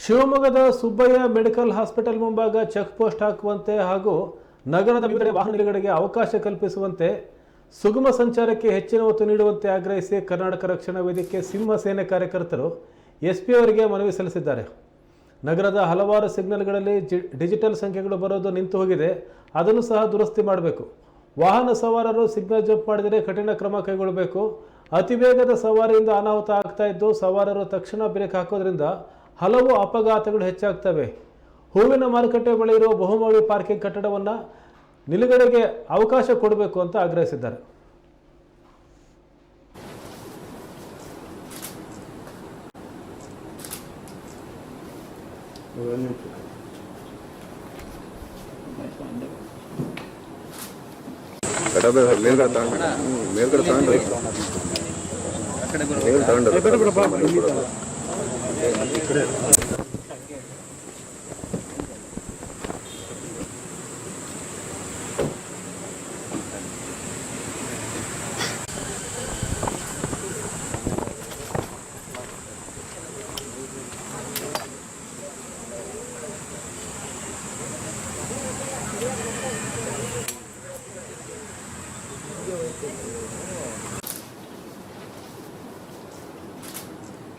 ಶಿವಮೊಗ್ಗದ Subbaiah medical hospital ಮುಂಭಾಗ check post ಹಾಕುವಂತೆ ಹಾಗೂ ನಗರದ ವಿವಿಧ ವಾಹನ ನಿಲುಗಡೆಗೆ ಅವಕಾಶ ಕಲ್ಪಿಸುವಂತೆ ಸುಗಮ ಸಂಚಾರಕ್ಕೆ ಹೆಚ್ಚಿನ ಒತ್ತು ನೀಡುವಂತೆ ಆಗ್ರಹಿಸಿ ಕರ್ನಾಟಕ ರಕ್ಷಣಾ ವೇದಿಕೆ ಸಿಂಹ ಸೇನೆ ಕಾರ್ಯಕರ್ತರು ಎಸ್ಪಿ ಅವರಿಗೆ ಮನವಿ ಸಲ್ಲಿಸಿದ್ದಾರೆ. ನಗರದ ಹಲವಾರು ಸಿಗ್ನಲ್ಗಳಲ್ಲಿ ಡಿಜಿಟಲ್ ಸಂಖ್ಯೆಗಳು ಬರೋದು ನಿಂತು ಹೋಗಿದೆ, ಅದನ್ನು ಸಹ ದುರಸ್ತಿ ಮಾಡಬೇಕು. ವಾಹನ ಸವಾರರು ಸಿಗ್ನಲ್ ಜಂಪ್ ಮಾಡಿದರೆ ಕಠಿಣ ಕ್ರಮ ಕೈಗೊಳ್ಳಬೇಕು. ಅತಿ ವೇಗದ ಸವಾರಿಯಿಂದ ಅನಾಹುತ ಆಗ್ತಾ ಇದ್ದು ಸವಾರರು ತಕ್ಷಣ ಬ್ರೇಕ್ ಹಾಕೋದ್ರಿಂದ ಹಲವು ಅಪಘಾತಗಳು ಹೆಚ್ಚಾಗ್ತವೆ. ಹೂವಿನ ಮಾರುಕಟ್ಟೆ ಬಳಿ ಇರುವ ಬಹುಮಹಡಿ ಪಾರ್ಕಿಂಗ್ ಕಟ್ಟಡವನ್ನು ನಿಲುಗಡೆಗೆ ಅವಕಾಶ ಕೊಡಬೇಕು ಅಂತ ಆಗ್ರಹಿಸಿದ್ದಾರೆ.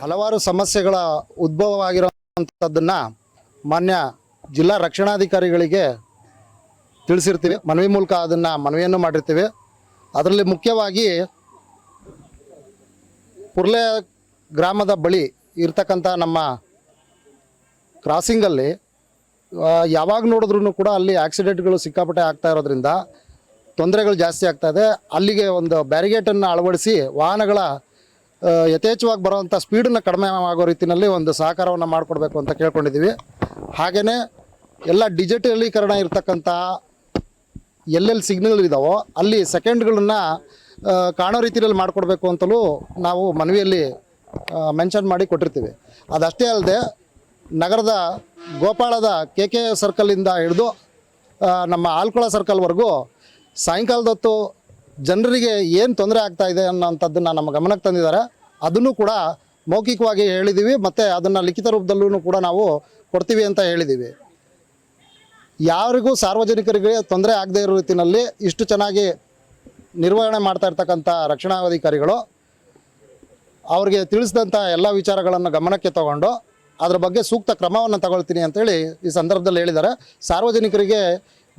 ಹಲವಾರು ಸಮಸ್ಯೆಗಳ ಉದ್ಭವವಾಗಿರುವಂಥದ್ದನ್ನು ಮಾನ್ಯ ಜಿಲ್ಲಾ ರಕ್ಷಣಾಧಿಕಾರಿಗಳಿಗೆ ತಿಳಿಸಿರ್ತೀವಿ. ಮನವಿ ಮೂಲಕ ಅದನ್ನು ಮನವಿಯನ್ನು ಮಾಡಿರ್ತೀವಿ. ಅದರಲ್ಲಿ ಮುಖ್ಯವಾಗಿ ಪುರ್ಲೆ ಗ್ರಾಮದ ಬಳಿ ಇರ್ತಕ್ಕಂಥ ನಮ್ಮ ಕ್ರಾಸಿಂಗಲ್ಲಿ ಯಾವಾಗ ನೋಡಿದ್ರೂ ಕೂಡ ಅಲ್ಲಿ ಆಕ್ಸಿಡೆಂಟ್ಗಳು ಸಿಕ್ಕಾಪಟ್ಟೆ ಆಗ್ತಾ ಇರೋದ್ರಿಂದ ತೊಂದರೆಗಳು ಜಾಸ್ತಿ ಆಗ್ತಾಯಿದೆ. ಅಲ್ಲಿಗೆ ಒಂದು ಬ್ಯಾರಿಗೇಟನ್ನು ಅಳವಡಿಸಿ ವಾಹನಗಳ ಯಥೇಚ್ಛವಾಗಿ ಬರುವಂಥ ಸ್ಪೀಡನ್ನು ಕಡಿಮೆ ಆಗೋ ರೀತಿಯಲ್ಲಿ ಒಂದು ಸಹಕಾರವನ್ನು ಮಾಡಿಕೊಡ್ಬೇಕು ಅಂತ ಕೇಳ್ಕೊಂಡಿದ್ದೀವಿ. ಹಾಗೆಯೇ ಎಲ್ಲ ಡಿಜಿಟಲೀಕರಣ ಇರ್ತಕ್ಕಂಥ ಎಲ್ಲೆಲ್ಲಿ ಸಿಗ್ನಲ್ ಇದ್ದಾವೋ ಅಲ್ಲಿ ಸೆಕೆಂಡ್ಗಳನ್ನು ಕಾಣೋ ರೀತಿಯಲ್ಲಿ ಮಾಡಿಕೊಡ್ಬೇಕು ಅಂತಲೂ ನಾವು ಮನವಿಯಲ್ಲಿ ಮೆನ್ಷನ್ ಮಾಡಿ ಕೊಟ್ಟಿರ್ತೀವಿ. ಅದಷ್ಟೇ ಅಲ್ಲದೆ ನಗರದ ಗೋಪಾಳದ ಕೆ ಸರ್ಕಲಿಂದ ಹಿಡಿದು ನಮ್ಮ ಆಲ್ಕೊಳ ಸರ್ಕಲ್ವರೆಗೂ ಸಾಯಂಕಾಲದ ಹೊತ್ತು ಜನರಿಗೆ ಏನು ತೊಂದರೆ ಆಗ್ತಾಯಿದೆ ಅನ್ನೋಂಥದ್ದನ್ನು ನಮ್ಮ ಗಮನಕ್ಕೆ ತಂದಿದ್ದಾರೆ. ಅದನ್ನು ಕೂಡ ಮೌಖಿಕವಾಗಿ ಹೇಳಿದ್ದೀವಿ ಮತ್ತು ಅದನ್ನು ಲಿಖಿತ ರೂಪದಲ್ಲೂ ಕೂಡ ನಾವು ಕೊಡ್ತೀವಿ ಅಂತ ಹೇಳಿದ್ದೀವಿ. ಯಾರಿಗೂ ಸಾರ್ವಜನಿಕರಿಗೆ ತೊಂದರೆ ಆಗದೇ ಇರೋ ರೀತಿಯಲ್ಲಿ ಇಷ್ಟು ಚೆನ್ನಾಗಿ ನಿರ್ವಹಣೆ ಮಾಡ್ತಾ ಇರ್ತಕ್ಕಂಥ ರಕ್ಷಣಾಧಿಕಾರಿಗಳು ಅವ್ರಿಗೆ ತಿಳಿಸಿದಂಥ ಎಲ್ಲ ವಿಚಾರಗಳನ್ನು ಗಮನಕ್ಕೆ ತಗೊಂಡು ಅದರ ಬಗ್ಗೆ ಸೂಕ್ತ ಕ್ರಮವನ್ನು ತಗೊಳ್ತೀನಿ ಅಂತೇಳಿ ಈ ಸಂದರ್ಭದಲ್ಲಿ ಹೇಳಿದ್ದಾರೆ. ಸಾರ್ವಜನಿಕರಿಗೆ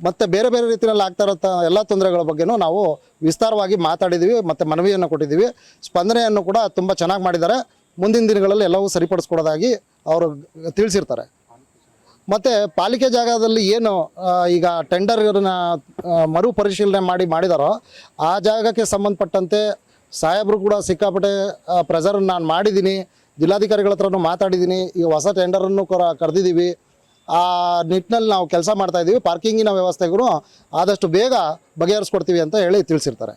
ಮತ್ತು ಬೇರೆ ಬೇರೆ ರೀತಿಯಲ್ಲಿ ಆಗ್ತಾ ಇರೋ ಎಲ್ಲ ತೊಂದರೆಗಳ ಬಗ್ಗೆನೂ ನಾವು ವಿಸ್ತಾರವಾಗಿ ಮಾತಾಡಿದ್ದೀವಿ ಮತ್ತು ಮನವಿಯನ್ನು ಕೊಟ್ಟಿದ್ದೀವಿ. ಸ್ಪಂದನೆಯನ್ನು ಕೂಡ ತುಂಬ ಚೆನ್ನಾಗಿ ಮಾಡಿದ್ದಾರೆ. ಮುಂದಿನ ದಿನಗಳಲ್ಲಿ ಎಲ್ಲವೂ ಸರಿಪಡಿಸ್ಕೊಡೋದಾಗಿ ಅವರು ತಿಳಿಸಿರ್ತಾರೆ. ಮತ್ತು ಪಾಲಿಕೆ ಜಾಗದಲ್ಲಿ ಏನು ಈಗ ಟೆಂಡರ್ನ ಮರುಪರಿಶೀಲನೆ ಮಾಡಿದಾರೋ ಆ ಜಾಗಕ್ಕೆ ಸಂಬಂಧಪಟ್ಟಂತೆ ಸಾಹೇಬರು ಕೂಡ ಸಿಕ್ಕಾಪಟ್ಟೆ ಪ್ರೆಸರನ್ನು ನಾನು ಮಾಡಿದ್ದೀನಿ, ಜಿಲ್ಲಾಧಿಕಾರಿಗಳ ಹತ್ರನೂ ಮಾತಾಡಿದ್ದೀನಿ. ಈಗ ಹೊಸ ಟೆಂಡರನ್ನು ಕರೆದಿದ್ದೀವಿ. ಆ ನಿಟ್ಟಿನಲ್ಲಿ ನಾವು ಕೆಲಸ ಮಾಡ್ತಾಯಿದ್ದೀವಿ. ಪಾರ್ಕಿಂಗಿನ ವ್ಯವಸ್ಥೆಗೂ ಆದಷ್ಟು ಬೇಗ ಬಗೆಹರಿಸ್ಕೊಡ್ತೀವಿ ಅಂತ ಹೇಳಿ ತಿಳಿಸಿರ್ತಾರೆ.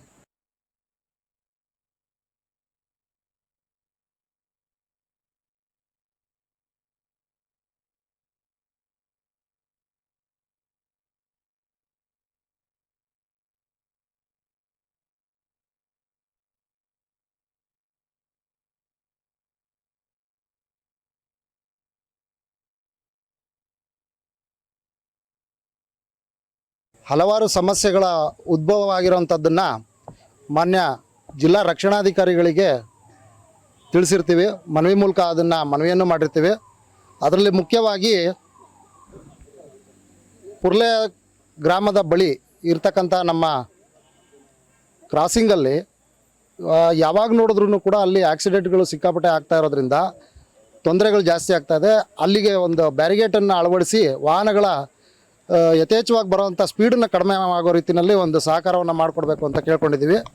ಹಲವಾರು ಸಮಸ್ಯೆಗಳ ಉದ್ಭವವಾಗಿರುವಂಥದ್ದನ್ನು ಮಾನ್ಯ ಜಿಲ್ಲಾ ರಕ್ಷಣಾಧಿಕಾರಿಗಳಿಗೆ ತಿಳಿಸಿರ್ತೀವಿ. ಮನವಿ ಮೂಲಕ ಅದನ್ನು ಮನವಿಯನ್ನು ಮಾಡಿರ್ತೀವಿ. ಅದರಲ್ಲಿ ಮುಖ್ಯವಾಗಿ ಪುರ್ಲೆ ಗ್ರಾಮದ ಬಳಿ ಇರ್ತಕ್ಕಂಥ ನಮ್ಮ ಕ್ರಾಸಿಂಗಲ್ಲಿ ಯಾವಾಗ ನೋಡಿದ್ರೂ ಕೂಡ ಅಲ್ಲಿ ಆಕ್ಸಿಡೆಂಟ್ಗಳು ಸಿಕ್ಕಾಪಟ್ಟೆ ಆಗ್ತಾ ಇರೋದ್ರಿಂದ ತೊಂದರೆಗಳು ಜಾಸ್ತಿ ಆಗ್ತಾಯಿದೆ. ಅಲ್ಲಿಗೆ ಒಂದು ಬ್ಯಾರಿಗೇಟನ್ನು ಅಳವಡಿಸಿ ವಾಹನಗಳ ಯಥೇಚ್ಛವಾಗಿ ಬರುವಂಥ ಸ್ಪೀಡನ್ನು ಕಡಿಮೆ ಆಗೋ ರೀತಿಯಲ್ಲಿ ಒಂದು ಸಹಕಾರವನ್ನು ಮಾಡಿಕೊಡ್ಬೇಕು ಅಂತ ಕೇಳ್ಕೊಂಡಿದ್ದೀವಿ.